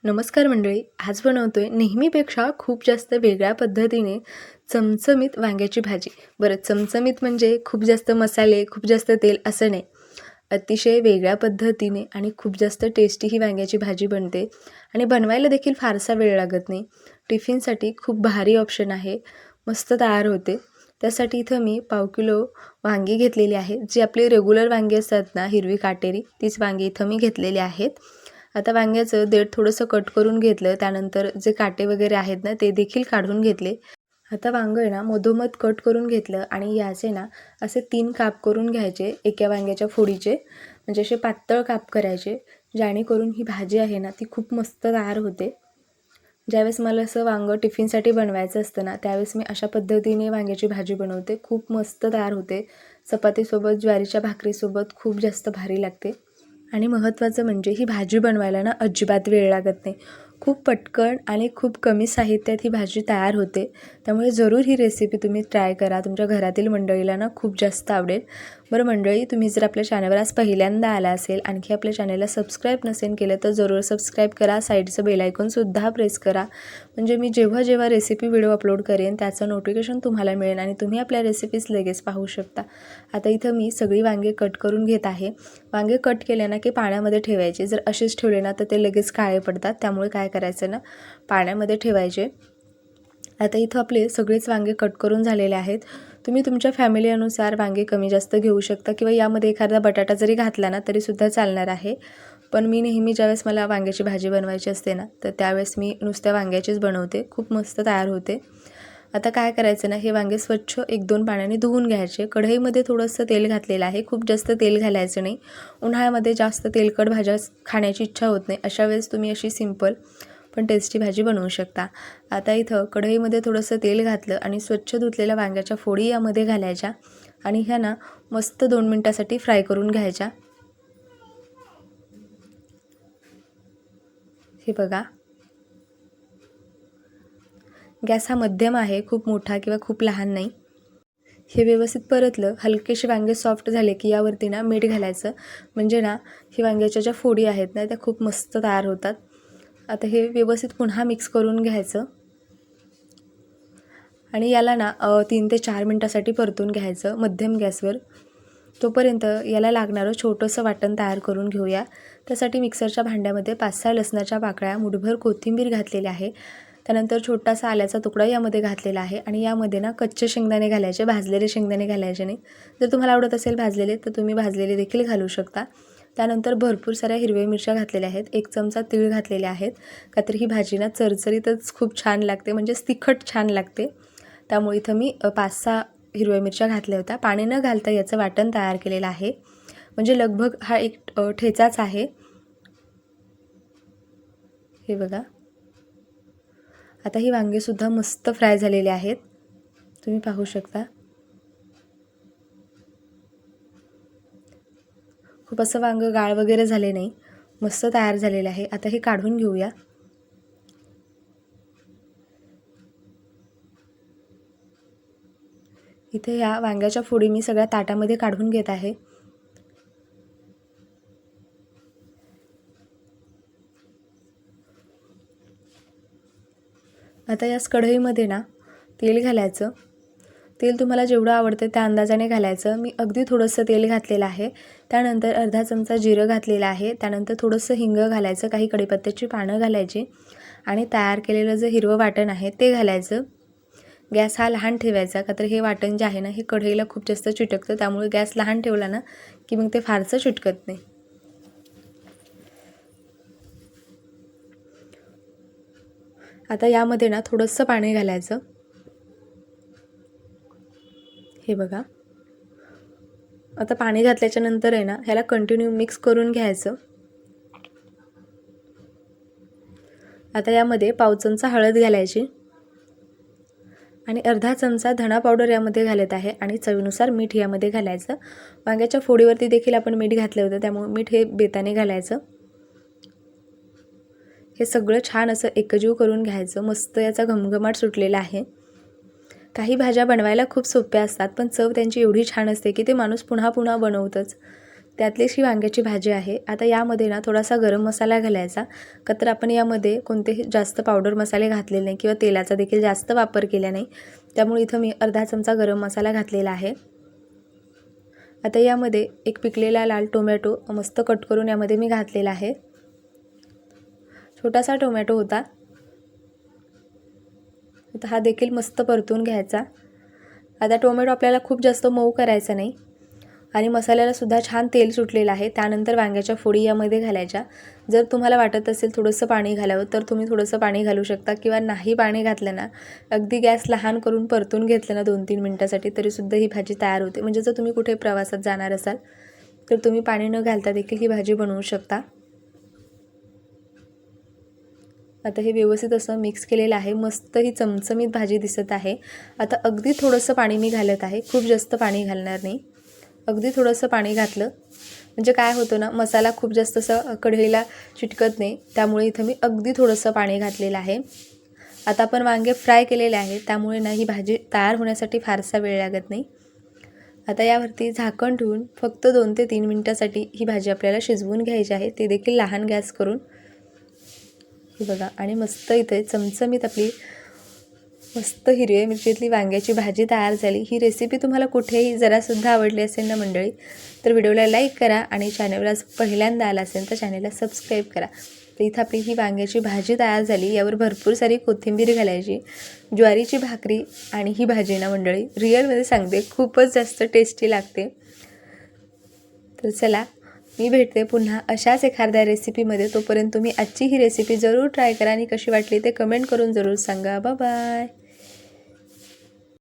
नमस्कार मंडळी. आज बनवतोय नेहमीपेक्षा खूप जास्त वेगळ्या पद्धतीने चमचमीत वांग्याची भाजी. बरं, चमचमीत म्हणजे खूप जास्त मसाले, खूप जास्त तेल असं नाही. अतिशय वेगळ्या पद्धतीने आणि खूप जास्त टेस्टी ही वांग्याची भाजी बनते आणि बनवायला देखील फारसा वेळ लागत नाही. टिफिनसाठी खूप भारी ऑप्शन आहे. मस्त तयार होते. त्यासाठी इथं मी पाव किलो वांगी घेतलेली आहेत. जी आपली रेग्युलर वांगी असतात ना, हिरवी काटेरी, तीच वांगी इथं मी घेतलेली आहेत. आता वांग्याचं देठ थोडंसं कट करून घेतलं. त्यानंतर जे काटे वगैरे आहेत ना, ते देखील काढून घेतले. आता वांगं आहे ना मधोमध कट करून घेतलं आणि याचे ना असे 3 काप करून घ्यायचे एका वांग्याच्या फोडीचे. म्हणजे असे पातळ काप करायचे, जेणेकरून ही भाजी आहे ना ती खूप मस्त तयार होते. ज्यावेळेस मला असं वांगं टिफिनसाठी बनवायचं असतं ना, त्यावेळेस मी अशा पद्धतीने वांग्याची भाजी बनवते. खूप मस्त तयार होते. चपातीसोबत, ज्वारीच्या भाकरीसोबत खूप जास्त भारी लागते. आणि महत्त्वाचं म्हणजे ही भाजी बनवायला ना अजिबात वेळ लागत नाही. खूप पटकन आणि खूप कमी साहित्यात ही भाजी तयार होते. त्यामुळे जरूर ही रेसिपी तुम्ही ट्राय करा. तुमच्या घरातील मंडळीला ना खूप जास्त आवडेल. बरं मंडळी, तुम्ही जर आपल्या चॅनलवर आज पहिल्यांदा आला असेल, आणखी आपल्या चॅनलला सबस्क्राईब नसेल केलं तर जरूर सबस्क्राईब करा. साईडचं बेल आयकॉनसुद्धा प्रेस करा. म्हणजे मी जेव्हा रेसिपी व्हिडिओ अपलोड करेन त्याचं नोटिफिकेशन तुम्हाला मिळेल आणि तुम्ही आपल्या रेसिपीज लगेच पाहू शकता. आता इथं मी सगळी वांगे कट करून घेत आहे. वांगे कट केले ना की पाण्यामध्ये ठेवायचे. जर असेच ठेवले ना तर ते लगेच काळे पडतात. त्यामुळे काय करायचं ना, पाण्यामध्ये ठेवायचे. आता इथं आपले सगळेच वांगे कट करून झालेले आहेत. तुम्ही तुमच्या फॅमिली अनुसार वांगे कमी जास्त घेऊ शकता किंवा यामध्ये एखादा बटाटा जरी घातला ना तरीसुद्धा चालणार आहे. पण मी नेहमी ज्यावेळेस मला वांग्याची भाजी बनवायची असते ना, तर त्यावेळेस मी नुसत्या वांग्याचीच बनवते. खूप मस्त तयार होते. आता काय करायचं ना, हे वांगे स्वच्छ 1-2 पाण्याने धुवून घ्यायचे. कढईमध्ये थोडंसं तेल घातलेलं आहे. खूप जास्त तेल घालायचं नाही. उन्हाळ्यामध्ये जास्त तेलकट भाज्या खाण्याची इच्छा होत नाही. अशा वेळेस तुम्ही अशी सिंपल पण टेस्टी भाजी बनवू शकता. आता इथं कढईमध्ये थोडंसं तेल घातलं आणि स्वच्छ धुतलेल्या वांग्याच्या फोडी यामध्ये घालायच्या आणि ह्या ना मस्त 2 मिनिटासाठी फ्राय करून घ्यायच्या. हे बघा, गॅस हा मध्यम आहे, खूप मोठा किंवा खूप लहान नाही. हे व्यवस्थित परतलं, हलकेसे वांगे सॉफ्ट झाले की यावरती ना मीठ घालायचं. म्हणजे ना ही वांग्याच्या ज्या फोडी आहेत ना त्या खूप मस्त तयार होतात. आता हे व्यवस्थित पुन्हा मिक्स करून घ्यायचं आणि याला ना 3 ते 4 मिनटासाठी परतून घ्यायचं मध्यम गॅसवर. तोपर्यंत याला लागणारं छोटंसं वाटण तयार करून घेऊया. त्यासाठी मिक्सरच्या भांड्यामध्ये 5-6 लसणाच्या पाकळ्या, मुठभर कोथिंबीर घातलेली आहे. त्यानंतर छोटासा आल्याचा तुकडा यामध्ये घातलेला आहे आणि यामध्ये ना कच्चे शेंगदाणे घालायचे, भाजलेले शेंगदाणे घालायचे नाही. जर तुम्हाला आवडत असेल भाजलेले तर तुम्ही भाजलेले देखील घालू शकता. त्यानंतर भरपूर साऱ्या हिरव्या मिरच्या घातलेल्या आहेत. 1 चमचा तीळ घातलेले आहेत. का तर ही भाजी ना चरचरीतच खूप छान लागते, म्हणजेच तिखट छान लागते. त्यामुळे इथं मी 5-6 हिरव्या मिरच्या घातल्या होत्या. पाणी न घालता याचं वाटण तयार केलेलं आहे. म्हणजे लगभग हा एक ठेचाच आहे. हे बघा, आता ही वांगेसुद्धा मस्त फ्राय झालेले आहेत. तुम्ही पाहू शकता. खूप असं वांगं गाळ वगैरे झाले नाही, मस्त तयार झालेलं आहे. आता हे काढून घेऊया. इथे ह्या वांग्याच्या फोडी मी सगळ्या ताटामध्ये काढून घेत आहे. आता याच कढईमध्ये ना तेल घालायचं. तेल तुम्हाला जेवढं आवडतं त्या अंदाजाने घालायचं. मी अगदी थोडंसं तेल घातलेलं आहे. त्यानंतर अर्धा चमचा जिरं घातलेलं आहे. त्यानंतर थोडंसं हिंग घालायचं, काही कढीपत्त्याची पानं घालायची आणि तयार केलेलं जे हिरवं वाटण आहे ते घालायचं. गॅस हा लहान ठेवायचा, का तर हे वाटण जे आहे ना हे कढईला खूप जास्त चिटकतं. त्यामुळे गॅस लहान ठेवला ना की मग ते फारसं चिटकत नाही. आता यामध्ये ना थोडंसं पाणी घालायचं. हे बघा, आता पाणी घातल्याच्या नंतर आहे ना ह्याला कंटिन्यू मिक्स करून घ्यायचं. आता यामध्ये पाव चमचा हळद घालायची आणि अर्धा चमचा धना पावडर यामध्ये घालत आहे आणि चवीनुसार मीठ यामध्ये घालायचं. वांग्याच्या फोडीवरती देखील आपण मीठ घातलं होतं, त्यामुळे मीठ हे बेताने घालायचं. हे सगळं छान असं एकजीव करून घ्यायचं. मस्त याचा घमघमाट सुटलेला आहे. काही भाज्या बनवायला खूप सोप्या असतात, पण चव त्यांची एवढी छान असते की ते माणूस पुन्हा पुन्हा बनवतच. त्यातलीच ही वांग्याची भाजी आहे. आता यामध्ये ना थोडासा गरम मसाला घालायचा. का तर आपण यामध्ये कोणतेही जास्त पावडर मसाले घातलेले नाही किंवा तेलाचा देखील जास्त वापर केला नाही. त्यामुळे इथं मी अर्धा चमचा गरम मसाला घातलेला आहे. आता यामध्ये एक पिकलेला लाल टोमॅटो मस्त कट करून यामध्ये मी घातलेला आहे. छोटासा टोमॅटो होता. आता हा देखील मस्त परतून घ्यायचा. आता टोमॅटो आपल्याला खूप जास्त मऊ करायचा नाही आणि मसाल्याला सुद्धा छान तेल सुटलेलं आहे. त्यानंतर वांग्याच्या फोडी यामध्ये घालायच्या. जर तुम्हाला वाटत असेल थोडंसं पाणी घालावं तर तुम्ही थोडंसं पाणी घालू शकता किंवा नाही पाणी घातलं ना, अगदी गॅस लहान करून परतून घेतलं ना 2-3 मिनटासाठी तरीसुद्धा ही भाजी तयार होते. म्हणजे जर तुम्ही कुठे प्रवासात जाणार असाल तर तुम्ही पाणी न घालता देखील ही भाजी बनवू शकता. आता हे व्यवस्थित असं मिक्स केलेलं आहे. मस्त ही चमचमीत भाजी दिसत आहे. आता अगदी थोडंसं पाणी मी घालत आहे. खूप जास्त पाणी घालणार नाही. अगदी थोडंसं पाणी घातलं म्हणजे काय होतं ना, मसाला खूप जास्त असं कढईला चिटकत नाही. त्यामुळे इथं मी अगदी थोडंसं पाणी घातलेलं आहे. आता आपण वांगे फ्राय केलेले आहे त्यामुळे ना ही भाजी तयार होण्यासाठी फारसा वेळ लागत नाही. आता यावरती झाकण ठेवून फक्त 2 ते 3 मिनटासाठी ही भाजी आपल्याला शिजवून घ्यायची आहे. ते देखील लहान गॅस करून. हे बघा आणि मस्त इथे चमचमीत आपली मस्त हिरव्या मिरचीतली वांग्याची भाजी तयार झाली. ही रेसिपी तुम्हाला कुठेही जरासुद्धा आवडली असेल ना मंडळी, तर व्हिडिओला लाईक करा आणि चॅनलला पहिल्यांदा आला असेल तर चॅनलला सबस्क्राईब करा. तर इथं आपली ही वांग्याची भाजी तयार झाली. यावर भरपूर सारी कोथिंबीर घालायची. ज्वारीची भाकरी आणि ही भाजी ना मंडळी रिअलमध्ये सांगते खूपच जास्त टेस्टी लागते. तर चला मी भेटते पुन्हा अशाच एखाद्या रेसिपीमध्ये. तोपर्यंत तुम्ही आजची ही रेसिपी जरूर ट्राय करा आणि कशी वाटली ते कमेंट करून जरूर सांगा. Bye bye.